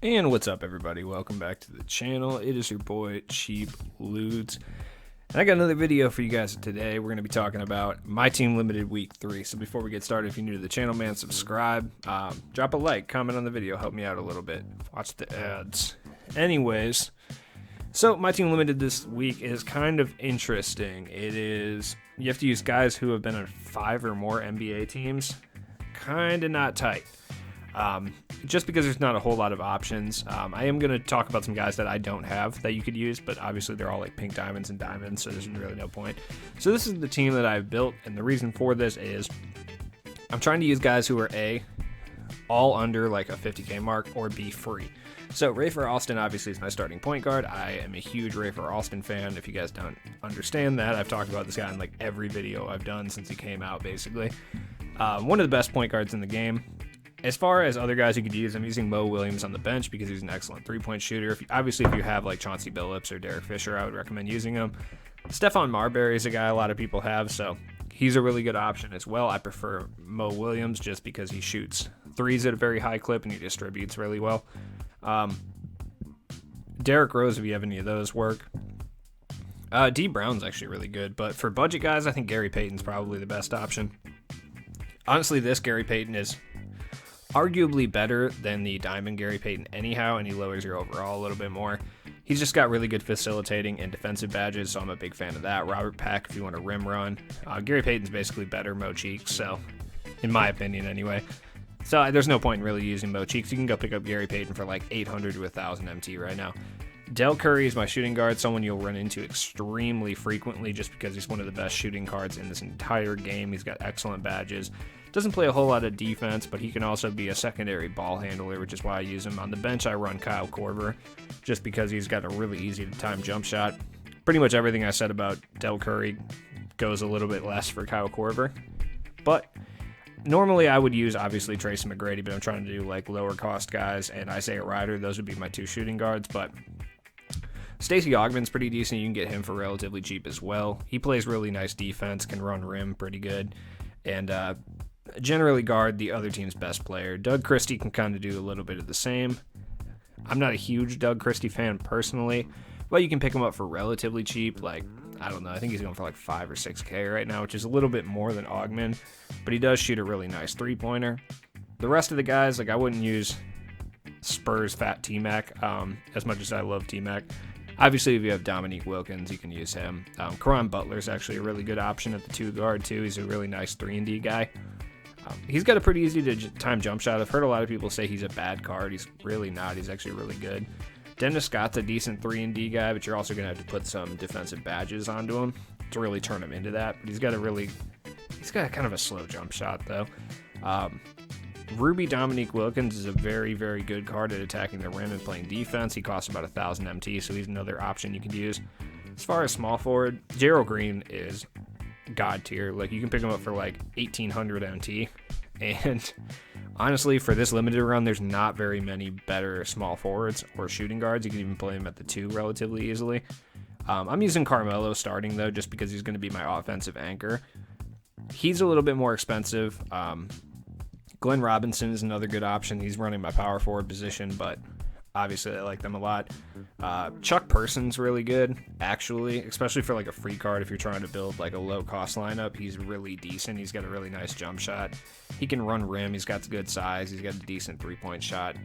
And what's up, everybody? Welcome back to the channel. It is your boy Cheap Ludes, and I got another video for you guys today. We're going to be talking about my team limited week 3. So before we get started, if you're new to the channel, man, subscribe, drop a like, comment on the video, help me out a little bit. Watch the ads. Anyways, so my team limited this week is kind of interesting. You have to use guys who have been on 5 or more NBA teams. Kind of not tight. Just because there's not a whole lot of options. I am going to talk about some guys that I don't have that you could use, but obviously they're all like pink diamonds and diamonds, so there's really no point. So this is the team that I've built, and the reason for this is I'm trying to use guys who are A, all under like a 50k mark, or B, free. So Rafer Alston obviously is my starting point guard. I am a huge Rafer Alston fan. If you guys don't understand that, I've talked about this guy in like every video I've done since he came out, basically. One of the best point guards in the game. As far as other guys you could use, I'm using Mo Williams on the bench because he's an excellent three-point shooter. If you have like Chauncey Billups or Derek Fisher, I would recommend using him. Stephon Marbury is a guy a lot of people have, so he's a really good option as well. I prefer Mo Williams just because he shoots threes at a very high clip and he distributes really well. Derrick Rose, if you have any of those, work. D Brown's actually really good, but for budget guys, I think Gary Payton's probably the best option. Honestly, this Gary Payton is arguably better than the Diamond Gary Payton anyhow, and he lowers your overall a little bit more. He's just got really good facilitating and defensive badges, so I'm a big fan of that. Robert Pack, if you want a rim run. Gary Payton's basically better Mo Cheeks, so in my opinion anyway. So there's no point in really using Mo Cheeks. You can go pick up Gary Payton for like 800 to 1,000 MT right now. Del Curry is my shooting guard, someone you'll run into extremely frequently just because he's one of the best shooting cards in this entire game. He's got excellent badges. Doesn't play a whole lot of defense, but he can also be a secondary ball handler, which is why I use him. On the bench, I run Kyle Korver just because he's got a really easy-to-time jump shot. Pretty much everything I said about Del Curry goes a little bit less for Kyle Korver. But normally I would use, obviously, Tracy McGrady, but I'm trying to do like lower-cost guys, and Isaiah Ryder. Those would be my 2 shooting guards, but Stacey Augman's pretty decent. You can get him for relatively cheap as well. He plays really nice defense, can run rim pretty good, and generally guard the other team's best player. Doug Christie can kind of do a little bit of the same. I'm not a huge Doug Christie fan personally, but you can pick him up for relatively cheap. Like, I don't know, I think he's going for like 5 or 6k right now, which is a little bit more than Augman, but he does shoot a really nice three-pointer. The rest of the guys, like, I wouldn't use Spurs Fat T-Mac as much as I love T-Mac. Obviously, if you have Dominique Wilkins, you can use him. Karan Butler is actually a really good option at the 2 guard, too. He's a really nice 3-and-D guy. He's got a pretty easy-to-time jump shot. I've heard a lot of people say he's a bad card. He's really not. He's actually really good. Dennis Scott's a decent 3-and-D guy, but you're also going to have to put some defensive badges onto him to really turn him into that. But he's got kind of a slow jump shot, though. Ruby Dominique Wilkins is a very, very good card at attacking the rim and playing defense. He costs about 1,000 MT, so he's another option you can use. As far as small forward, Gerald Green is god tier. Like, you can pick him up for like 1,800 MT, and honestly, for this limited run, there's not very many better small forwards or shooting guards. You can even play him at the 2 relatively easily. I'm using Carmelo starting, though, just because he's going to be my offensive anchor. He's a little bit more expensive. Glenn Robinson is another good option. He's running my power forward position, but obviously I like them a lot. Chuck Person's really good, actually, especially for like a free card if you're trying to build like a low-cost lineup. He's really decent. He's got a really nice jump shot. He can run rim. He's got good size. He's got a decent three-point shot.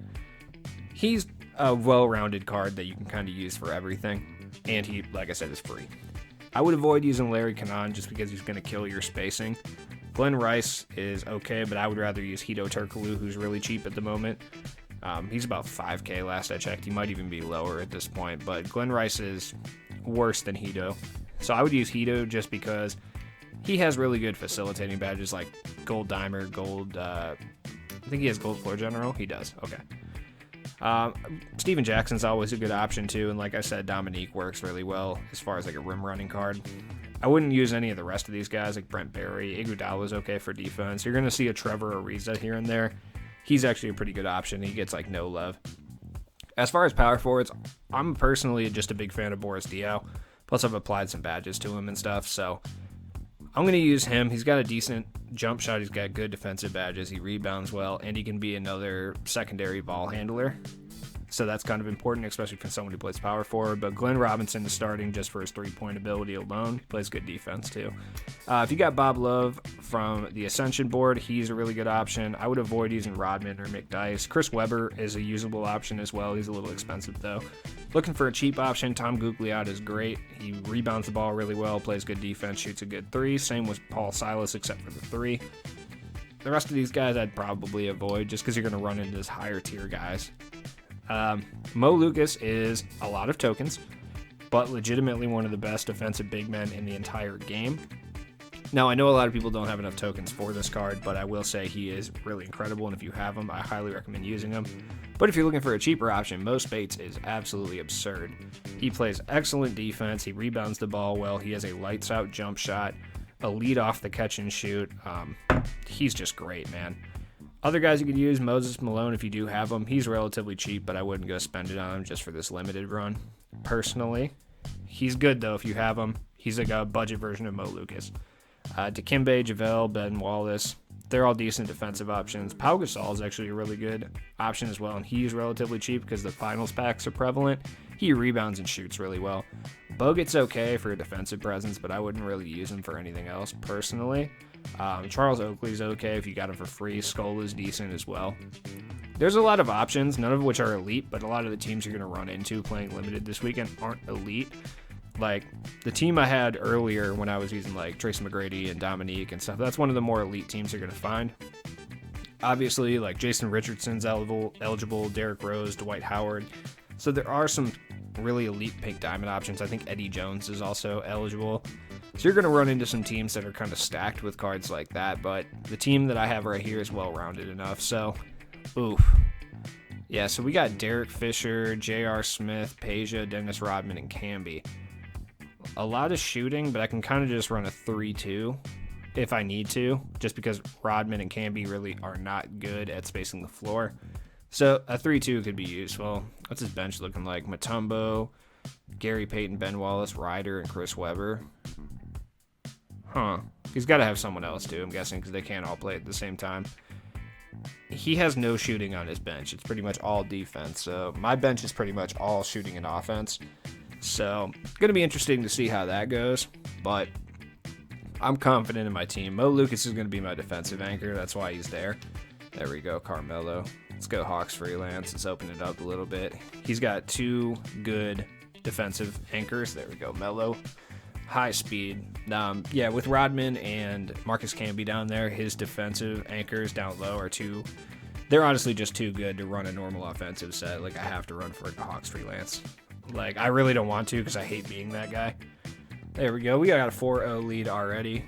He's a well-rounded card that you can kind of use for everything, and he, like I said, is free. I would avoid using Larry Kanan just because he's going to kill your spacing. Glenn Rice is okay, but I would rather use Hito Turkoglu, who's really cheap at the moment. He's about 5k last I checked. He might even be lower at this point, but Glenn Rice is worse than Hito. So I would use Hito just because he has really good facilitating badges like Gold Dimer, Gold, I think he has Gold Floor General. He does, okay. Steven Jackson's always a good option too, and like I said, Dominique works really well as far as like a rim running card. I wouldn't use any of the rest of these guys like Brent Berry. Iguodala's okay for defense. You're going to see a Trevor Ariza here and there. He's actually a pretty good option. He gets like no love. As far as power forwards, I'm personally just a big fan of Boris Diaw. Plus, I've applied some badges to him and stuff, so I'm going to use him. He's got a decent jump shot. He's got good defensive badges. He rebounds well, and he can be another secondary ball handler. so that's kind of important, especially for someone who plays power forward. But Glenn Robinson is starting just for his three-point ability alone. He plays good defense too. If you got Bob Love from the Ascension board, he's a really good option. I would avoid using Rodman or McDyess. Chris Webber is a usable option as well. He's a little expensive though. Looking for a cheap option, Tom Gugliotta is great. He rebounds the ball really well, plays good defense, shoots a good three. Same with Paul Silas except for the three. The rest of these guys I'd probably avoid just because you're going to run into these higher tier guys. Mo Lucas is a lot of tokens, but legitimately one of the best defensive big men in the entire game. Now, I know a lot of people don't have enough tokens for this card, but I will say he is really incredible, and if you have him, I highly recommend using him. But if you're looking for a cheaper option, Mo Spates is absolutely absurd. He plays excellent defense, he rebounds the ball well, he has a lights-out jump shot, a lead off the catch and shoot. He's just great, man. Other guys you could use, Moses Malone, if you do have him. He's relatively cheap, but I wouldn't go spend it on him just for this limited run, personally. He's good, though, if you have him. He's like a budget version of Mo Lucas. Dikembe, JaVale, Ben Wallace, they're all decent defensive options. Pau Gasol is actually a really good option as well, and he's relatively cheap because the finals packs are prevalent. He rebounds and shoots really well. Bogut's okay for a defensive presence, but I wouldn't really use him for anything else, personally. Charles Oakley's okay if you got him for free. Skull is decent as well. There's a lot of options, none of which are elite, but a lot of the teams you're going to run into playing limited this weekend aren't elite. Like, the team I had earlier when I was using, like, Tracy McGrady and Dominique and stuff, that's one of the more elite teams you're going to find. Obviously, like, Jason Richardson's eligible, Derrick Rose, Dwight Howard. So there are some really elite pink diamond options. I think Eddie Jones is also eligible. So you're going to run into some teams that are kind of stacked with cards like that, but the team that I have right here is well-rounded enough, so, oof. Yeah, so we got Derek Fisher, J.R. Smith, Peja, Dennis Rodman, and Camby. A lot of shooting, but I can kind of just run a 3-2 if I need to, just because Rodman and Camby really are not good at spacing the floor. So a 3-2 could be useful. What's his bench looking like? Mutombo, Gary Payton, Ben Wallace, Ryder, and Chris Webber. Huh. He's got to have someone else too, I'm guessing, because they can't all play at the same time. He has no shooting on his bench. It's pretty much all defense. So my bench is pretty much all shooting and offense. So going to be interesting to see how that goes. But I'm confident in my team. Mo Lucas is going to be my defensive anchor. That's why he's there. There we go, Carmelo. Let's go Hawks freelance. Let's open it up a little bit. He's got two good defensive anchors. There we go, Mello. High speed. Yeah, with Rodman and Marcus Camby down there, his defensive anchors down low are two. They're honestly just too good to run a normal offensive set. Like, I have to run for a Hawks freelance. Like, I really don't want to because I hate being that guy. There we go. We got a 4-0 lead already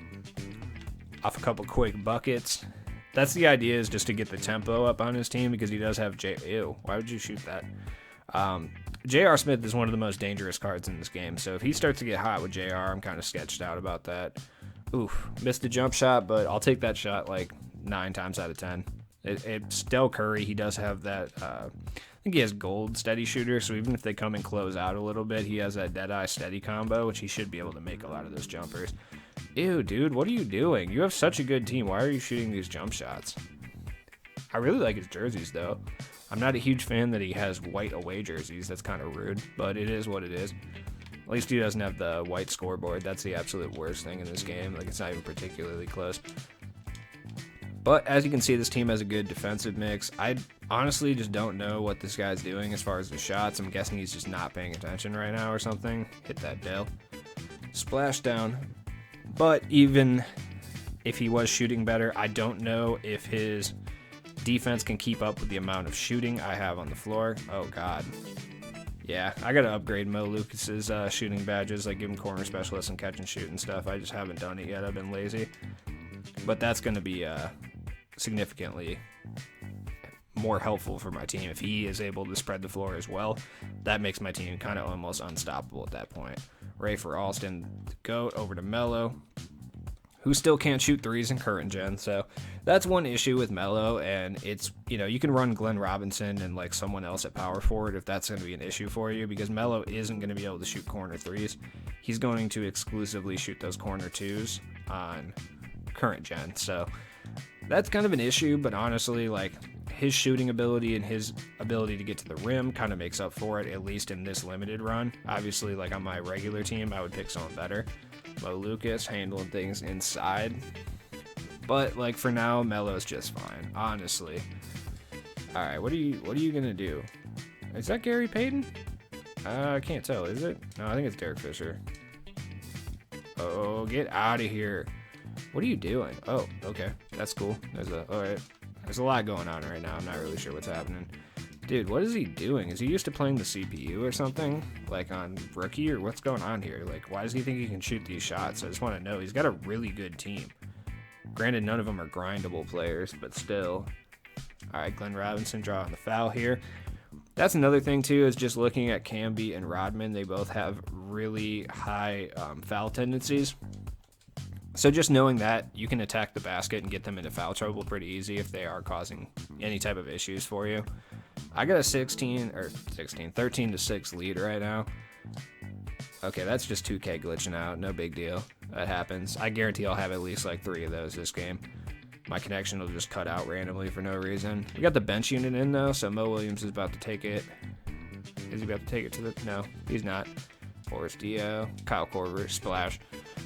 off a couple quick buckets. That's the idea, is just to get the tempo up on his team because he does have Ew, why would you shoot that? J.R. Smith is one of the most dangerous cards in this game, so if he starts to get hot with J.R., I'm kind of sketched out about that. Oof, missed a jump shot, but I'll take that shot like 9 times out of 10. It's Del Curry. He does have that, I think he has gold steady shooter, so even if they come and close out a little bit, he has that Deadeye steady combo, which he should be able to make a lot of those jumpers. Ew, dude, what are you doing? You have such a good team. Why are you shooting these jump shots? I really like his jerseys, though. I'm not a huge fan that he has white away jerseys. That's kind of rude, but it is what it is. At least he doesn't have the white scoreboard. That's the absolute worst thing in this game. Like, it's not even particularly close. But as you can see, this team has a good defensive mix. I honestly just don't know what this guy's doing as far as the shots. I'm guessing he's just not paying attention right now or something. Hit that Dell. Splash down. But even if he was shooting better, I don't know if his defense can keep up with the amount of shooting I have on the floor. Oh, God. Yeah, I got to upgrade Mo Lucas's shooting badges, like give him corner specialist and catch and shoot and stuff. I just haven't done it yet. I've been lazy. But that's going to be significantly more helpful for my team. If he is able to spread the floor as well, that makes my team kind of almost unstoppable at that point. Ray for Alston, GOAT, over to Mello, who still can't shoot threes in current gen. So that's one issue with Mello, and it's, you know, you can run Glenn Robinson and like someone else at power forward if that's going to be an issue for you, because Mello isn't going to be able to shoot corner threes. He's going to exclusively shoot those corner twos on current gen. So that's kind of an issue, but honestly, like, his shooting ability and his ability to get to the rim kind of makes up for it, at least in this limited run. Obviously, like on my regular team, I would pick someone better. Mo Lucas handling things inside. But like for now, Mello's just fine, honestly. All right, what are you gonna do? Is that Gary Payton? I can't tell. Is it? No, I think it's Derek Fisher. Oh, get out of here! What are you doing? Oh, okay, that's cool. All right. There's a lot going on right now. I'm not really sure what's happening. Dude, what is he doing? Is he used to playing the CPU or something? Like on rookie, or what's going on here? Like, why does he think he can shoot these shots? I just want to know. He's got a really good team. Granted, none of them are grindable players, but still. All right, Glenn Robinson drawing the foul here. That's another thing, too, is just looking at Camby and Rodman. They both have really high foul tendencies. So just knowing that, you can attack the basket and get them into foul trouble pretty easy if they are causing any type of issues for you. I got a 13 to 6 lead right now. Okay, that's just 2K glitching out. No big deal. That happens. I guarantee I'll have at least like 3 of those this game. My connection will just cut out randomly for no reason. We got the bench unit in though, so Mo Williams is about to take it. Is he about to take it to the... No, he's not. Forrest Dio, Kyle Korver, splash.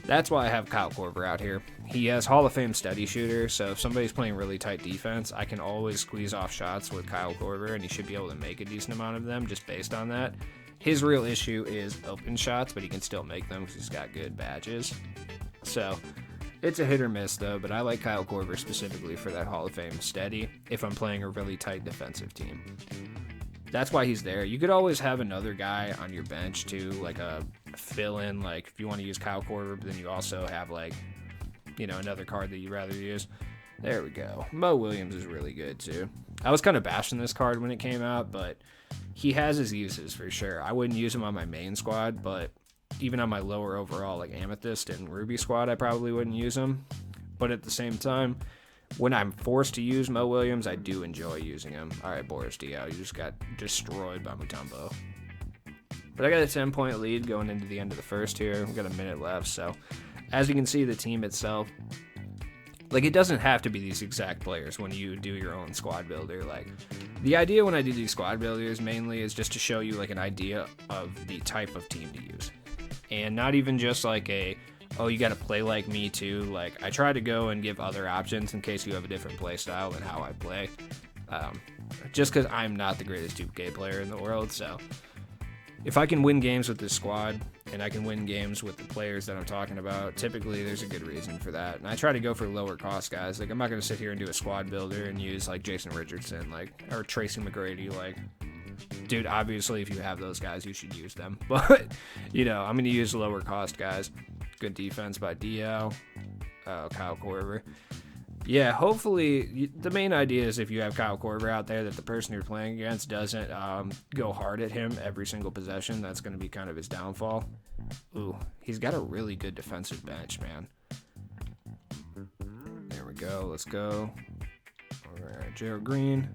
That's why I have Kyle Korver out here. He has Hall of Fame steady shooter, so if somebody's playing really tight defense, I can always squeeze off shots with Kyle Korver, and he should be able to make a decent amount of them just based on that. His real issue is open shots, but he can still make them because he's got good badges. So it's a hit or miss, though, but I like Kyle Korver specifically for that Hall of Fame steady if I'm playing a really tight defensive team. That's why he's there. You could always have another guy on your bench, too, like a fill-in, like if you want to use Kyle Korver, but then you also have, like, you know, another card that you'd rather use. There we go. Mo Williams is really good, too. I was kind of bashing this card when it came out, but he has his uses for sure. I wouldn't use him on my main squad, but even on my lower overall, like Amethyst and Ruby squad, I probably wouldn't use him. But at the same time, when I'm forced to use Mo Williams, I do enjoy using him. All right, Boris Diaw, you just got destroyed by Mutombo. But I got a 10-point lead going into the end of the first here. We've got a minute left, so as you can see, the team itself, like, it doesn't have to be these exact players when you do your own squad builder. Like, the idea when I do these squad builders mainly is just to show you, like, an idea of the type of team to use. And not even just like oh, you got to play like me too. Like, I try to go and give other options in case you have a different play style than how I play. Just because I'm not the greatest 2K player in the world, so if I can win games with this squad and I can win games with the players that I'm talking about, typically there's a good reason for that. And I try to go for lower cost guys. Like, I'm not going to sit here and do a squad builder and use like Jason Richardson, like, or Tracy McGrady. Like, dude, obviously if you have those guys, you should use them. But, you know, I'm going to use lower cost guys. Good defense by Dio. Kyle Korver. Yeah, hopefully, the main idea is if you have Kyle Korver out there, that the person you're playing against doesn't go hard at him every single possession. That's going to be kind of his downfall. Ooh, he's got a really good defensive bench, man. There we go. Let's go. All right, Gerald Green.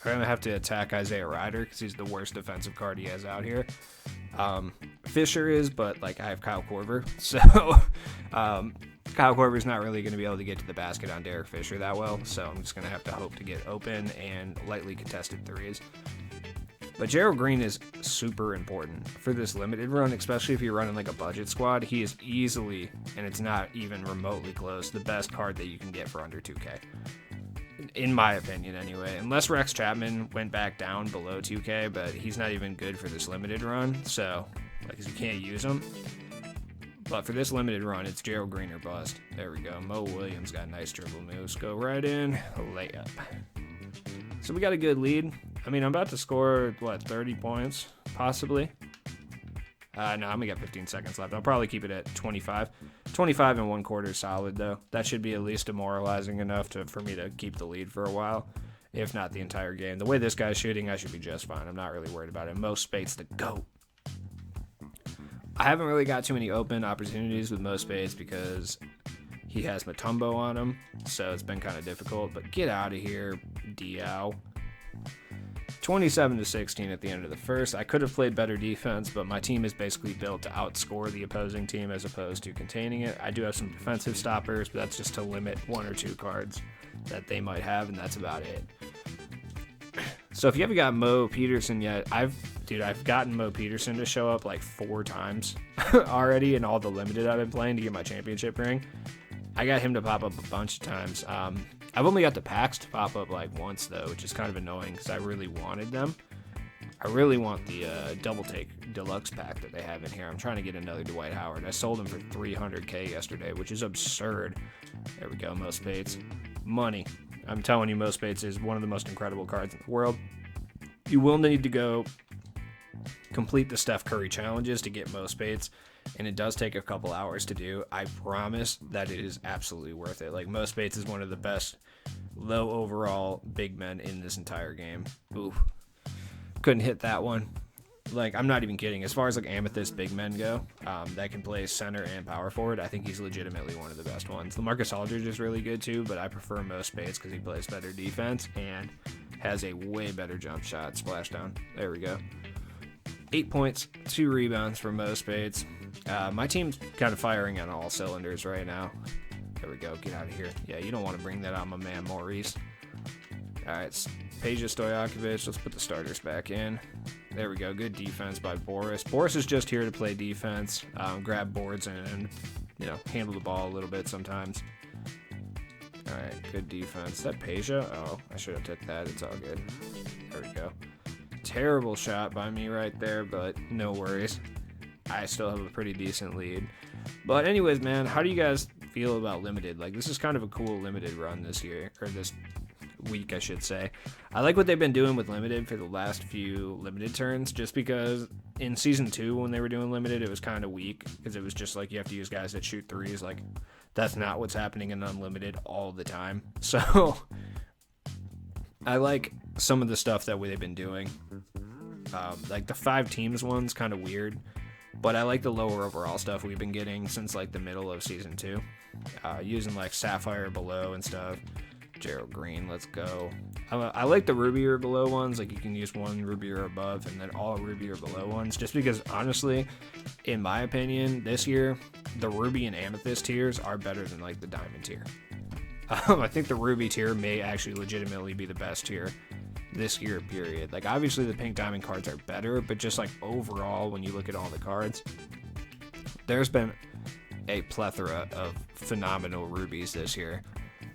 I'm going to have to attack Isaiah Ryder because he's the worst defensive card he has out here. Fisher is, but like I have Kyle Korver, so Kyle Korver's not really going to be able to get to the basket on Derek Fisher that well, so I'm just going to have to hope to get open and lightly contested threes. But Gerald Green is super important for this limited run, especially if you're running like a budget squad. He is easily, and it's not even remotely close, the best card that you can get for under 2K. In my opinion, anyway. Unless Rex Chapman went back down below 2K, but he's not even good for this limited run, so, like, you can't use him. But for this limited run, it's Gerald Green or bust. There we go. Mo Williams got nice dribble moves. Go right in. Layup. So we got a good lead. I mean, I'm about to score, 30 points? Possibly. No, I'm going to get 15 seconds left. I'll probably keep it at 25. 25 and 1/4 is solid, though. That should be at least demoralizing enough for me to keep the lead for a while, if not the entire game. The way this guy's shooting, I should be just fine. I'm not really worried about it. Mo Spates the GOAT. I haven't really got too many open opportunities with Mo Spates because he has Mutombo on him, so it's been kind of difficult. But get out of here, Diaw. 27-16 at the end of the first. I could have played better defense, but my team is basically built to outscore the opposing team as opposed to containing it. I do have some defensive stoppers, but that's just to limit 1 or 2 cards that they might have, and that's about it. So if you haven't got Mo Peterson yet, I've gotten Mo Peterson to show up like 4 times already in all the limited I've been playing to get my championship ring. I got him to pop up a bunch of times. I've only got the packs to pop up like once though, which is kind of annoying because I really wanted them. I really want the Double Take Deluxe pack that they have in here. I'm trying to get another Dwight Howard. I sold him for $300K yesterday, which is absurd. There we go, Mo Spates. Money. I'm telling you, Mo Spates is one of the most incredible cards in the world. You will need to go complete the Steph Curry challenges to get Mo Spates, and it does take a couple hours to do. I promise that it is absolutely worth it. Like, Mo Spates is one of the best low overall big men in this entire game. Ooh. Couldn't hit that one. Like, I'm not even kidding. As far as like amethyst big men go, that can play center and power forward, I think he's legitimately one of the best ones. LaMarcus Aldridge is really good too, but I prefer Mo Spates because he plays better defense and has a way better jump shot. Splashdown. There we go. 8 points, 2 rebounds for Mo Spates. My team's kind of firing on all cylinders right now. There we go. Get out of here. Yeah, you don't want to bring that on my man Maurice. All right, Peja Stojakovic. Let's put the starters back in. There we go. Good defense by Boris. Boris is just here to play defense, grab boards, and handle the ball a little bit sometimes. All right, good defense. Is that Peja? Oh, I should have took that. It's all good. There we go. Terrible shot by me right there, but no worries. I still have a pretty decent lead. But anyways, man, how do you guys feel about limited? Like, this is kind of a cool limited run this year, or this week, I should say. I like what they've been doing with limited for the last few limited turns, just because in season 2 when they were doing limited, it was kind of weak because it was just like you have to use guys that shoot threes. Like, that's not what's happening in unlimited all the time. So I like some of the stuff that they've been doing. Like the 5 teams one's kind of weird, but I like the lower overall stuff we've been getting since like the middle of season 2, using like Sapphire below and stuff. Gerald Green, let's go. I like the ruby or below ones. Like, you can use 1 ruby or above and then all ruby or below ones, just because honestly, in my opinion, this year the ruby and amethyst tiers are better than like the diamond tier. I think the ruby tier may actually legitimately be the best tier this year, period. Like, obviously the pink diamond cards are better, but just like overall, when you look at all the cards, there's been a plethora of phenomenal rubies this year,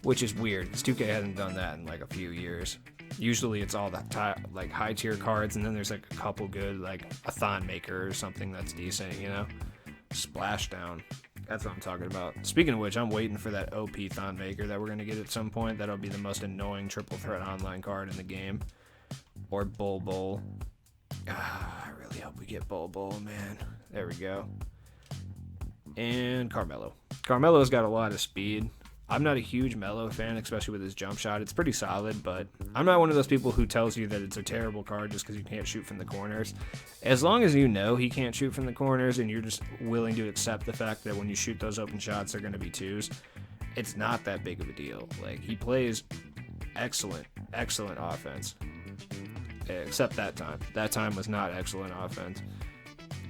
which is weird because 2K hasn't done that in like a few years. Usually it's all the like high tier cards, and then there's like a couple good, like a Thon Maker or something that's decent, Splashdown. That's what I'm talking about. Speaking of which, I'm waiting for that OP Thon Maker that we're going to get at some point. That'll be the most annoying triple threat online card in the game. Or Bol. I really hope we get Bol, man. There we go. And Carmelo. Carmelo's got a lot of speed. I'm not a huge Mello fan, especially with his jump shot. It's pretty solid, but I'm not one of those people who tells you that it's a terrible card just because you can't shoot from the corners. As long as you know he can't shoot from the corners and you're just willing to accept the fact that when you shoot those open shots, they're going to be 2s, it's not that big of a deal. Like, he plays excellent offense. Except that time. That time was not excellent offense.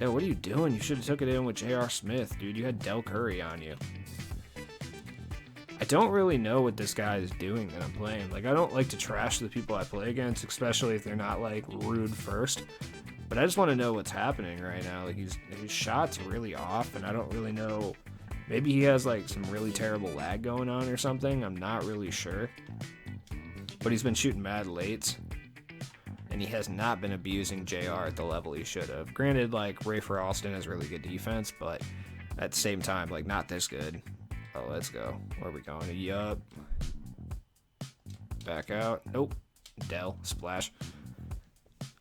Yo, what are you doing? You should have took it in with J.R. Smith, dude. You had Del Curry on you. I don't really know what this guy is doing that I'm playing. Like, I don't like to trash the people I play against, especially if they're not, like, rude first. But I just want to know what's happening right now. Like, his shot's really off, and I don't really know. Maybe he has, like, some really terrible lag going on or something. I'm not really sure. But he's been shooting mad lates, and he has not been abusing JR at the level he should have. Granted, like, Rafer Alston has really good defense, but at the same time, like, not this good. Oh, let's go. Where are we going? Yup. Back out. Nope. Del. Splash.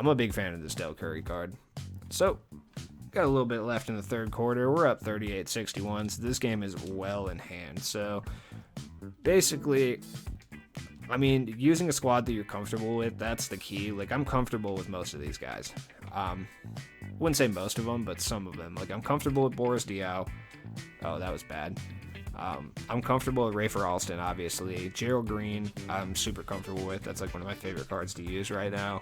I'm a big fan of this Del Curry card. So, got a little bit left in the third quarter. We're up 38-61, so this game is well in hand. So, basically, I mean, using a squad that you're comfortable with, that's the key. Like, I'm comfortable with most of these guys. Wouldn't say most of them, but some of them. Like, I'm comfortable with Boris Diaw. Oh, that was bad. I'm comfortable with Rafer Alston, obviously. Gerald Green, I'm super comfortable with. That's like one of my favorite cards to use right now.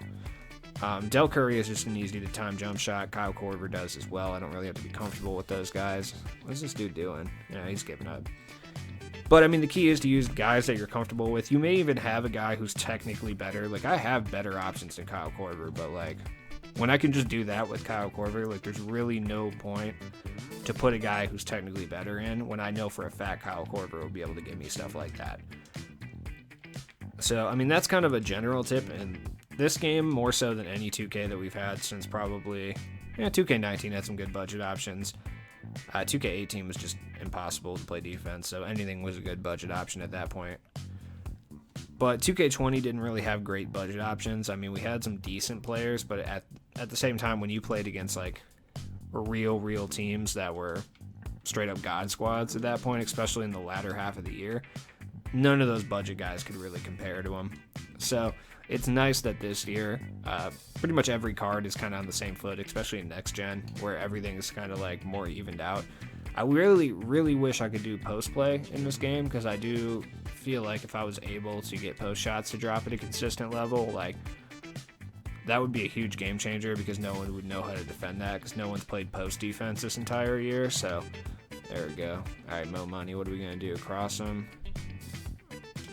Del Curry is just an easy-to-time jump shot. Kyle Korver does as well. I don't really have to be comfortable with those guys. What is this dude doing? Yeah, he's giving up. But, I mean, the key is to use guys that you're comfortable with. You may even have a guy who's technically better. Like, I have better options than Kyle Korver, but, like, when I can just do that with Kyle Korver, like, there's really no point to put a guy who's technically better in when I know for a fact Kyle Korver will be able to give me stuff like that. So, I mean, that's kind of a general tip, and this game, more so than any 2K that we've had since probably, 2K19 had some good budget options. 2K18 was just impossible to play defense, so anything was a good budget option at that point. But 2K20 didn't really have great budget options. I mean, we had some decent players, but at the same time, when you played against, like, real teams that were straight-up God squads at that point, especially in the latter half of the year, none of those budget guys could really compare to them. So it's nice that this year, pretty much every card is kind of on the same foot, especially in next gen, where everything is kind of like more evened out. I really wish I could do post play in this game, because I do feel like if I was able to get post shots to drop at a consistent level, like, that would be a huge game changer, because no one would know how to defend that, because no one's played post defense this entire year. So there we go. All right, Mo Money, what are we gonna do? Cross him.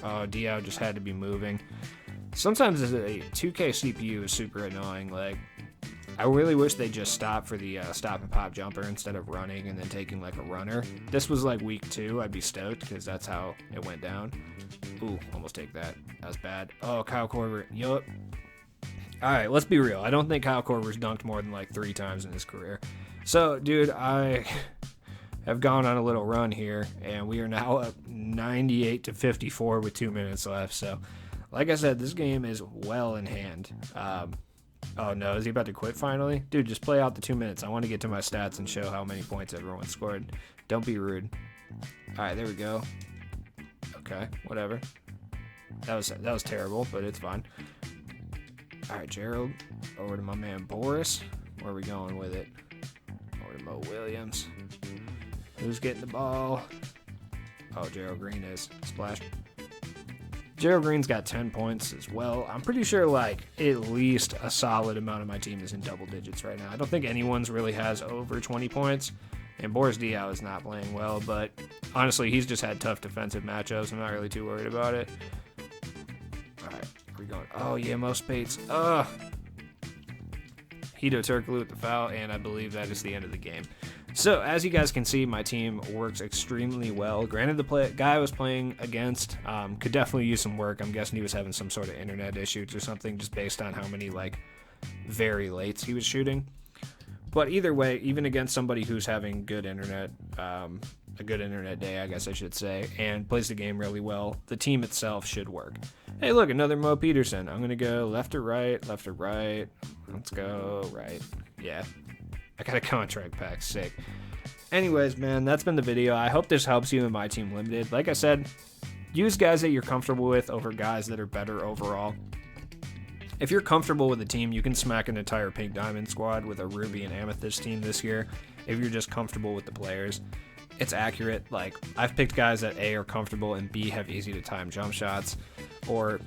Oh, Dio just had to be moving. Sometimes a 2K CPU is super annoying. Like, I really wish they just stopped for the stop and pop jumper instead of running and then taking like a runner. This was like week 2. I'd be stoked, because that's how it went down. Ooh, almost take that. That was bad. Oh, Kyle Korver. Yup. All right, let's be real. I don't think Kyle Korver's dunked more than like 3 times in his career. So, dude, I have gone on a little run here, and we are now up 98-54 with 2 minutes left. So, like I said, this game is well in hand. Oh no, is he about to quit finally? Dude, just play out the 2 minutes. I want to get to my stats and show how many points everyone scored. Don't be rude. All right, there we go. Okay, whatever. That was terrible, but it's fine. All right, Gerald, over to my man Boris. Where are we going with it? Over to Mo Williams. Who's getting the ball? Oh, Gerald Green is. Splash. Gerald Green's got 10 points as well. I'm pretty sure, like, at least a solid amount of my team is in double digits right now. I don't think anyone's really has over 20 points. And Boris Diaw is not playing well, but honestly, he's just had tough defensive matchups. I'm not really too worried about it. All right, we're going. Oh, yeah, Mo Spates. Hito Turkoglu with the foul, and I believe that is the end of the game. So, as you guys can see, my team works extremely well. Granted, the guy I was playing against could definitely use some work. I'm guessing he was having some sort of internet issues or something, just based on how many, like, very lates he was shooting. But either way, even against somebody who's having good internet, a good internet day, I guess I should say, and plays the game really well, the team itself should work. Hey, look, another Mo Peterson. I'm going to go left or right, left or right. Let's go right. Yeah. I got a contract pack, sick. Anyways, man, that's been the video. I hope this helps you in my team limited. Like I said, use guys that you're comfortable with over guys that are better overall. If you're comfortable with a team, you can smack an entire Pink Diamond squad with a Ruby and Amethyst team this year. If you're just comfortable with the players, it's accurate. Like, I've picked guys that A, are comfortable, and B, have easy to time jump shots, or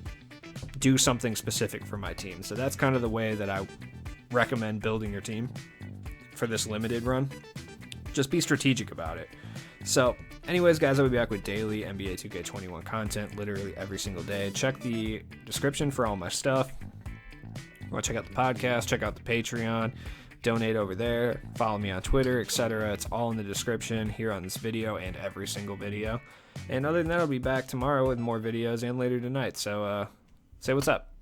do something specific for my team. So that's kind of the way that I recommend building your team for this limited run. Just be strategic about it. So anyways, guys, I'll be back with daily NBA 2K21 content literally every single day. Check the description for all my stuff. Want to check out the podcast, check out the Patreon, donate over there, follow me on Twitter, etc. It's all in the description here on this video and every single video. And other than that, I'll be back tomorrow with more videos and later tonight. So say what's up.